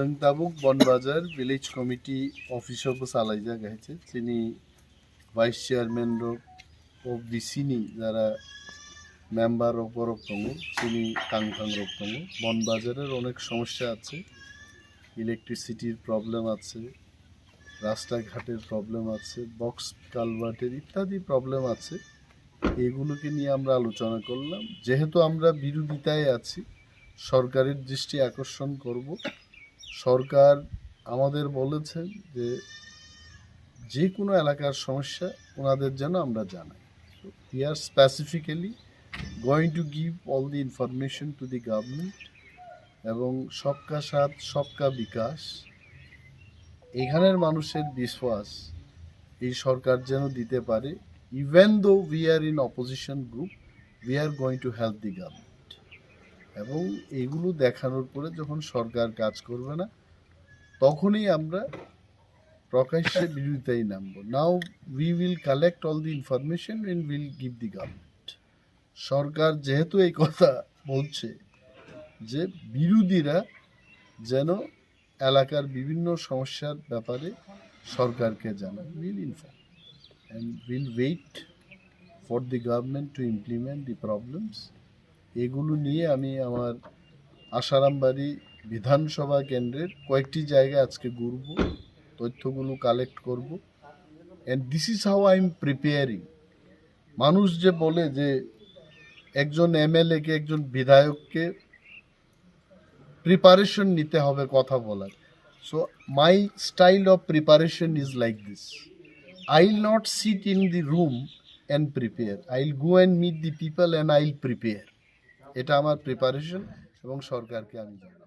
Tabuk बनबाजार village committee officer को सालाई जा गए थे चिनी वाइस चेयरमैन रो ओबीसीनी जरा मेम्बर ऊपर तंगो चिनी कांगखांग रोक तंगो बनबाजारेर अनेक समस्या आछे इलेक्ट्रिसिटीर प्रॉब्लेम आछे रास्ताघाटेर प्रॉब्लेम आछे बक्स कालभार्टेर इत्यादि प्रॉब्लेम आछे एगुलोके निये आमरा आलोचना करलाम जेहेतु आमरा बिरोधिताय आछि सरकारेर दृष्टि आकर्षण करब सरकार आमादेर बोलेছেন যে যে কোনো এলাকার সমস্যা ওনাদের যেন আমরা জানাই so we are specifically going to give all the information to the government এবং সবকা সাথ সবকা বিকাশ এখানের মানুষের বিশ্বাস এই সরকার যেন দিতে পারে even though we are in opposition group we are going to help the government এবং এইগুলো দেখানোর পরে যখন সরকার কাজ করবে না তখনই আমরা প্রকাশ্যে বিরোধিতায় নামব now we will collect all the information and will give the government সরকার যেহেতু এই কথা বলছে যে বিরোধীরা যেন এলাকার বিভিন্ন সমস্যার ব্যাপারে সরকারকে জানায় will inform and will wait for the government to implement the problems এগুলো নিয়ে আমি আমার আশারামবাড়ি বিধানসভা কেন্দ্রের কয়েকটি জায়গায় আজকে ঘুরব তথ্যগুলো কালেক্ট করব and this is how I am preparing মানুষ যে বলে যে একজন এমএলএ কে একজন বিধায়ককে প্রিপারেশন নিতে হবে কথা বলার so my style of preparation is like this I will not sit in the room and prepare I will go and meet the people and I will prepare এটা আমার প্রিপারেশন এবং সরকারকে আমি জানাই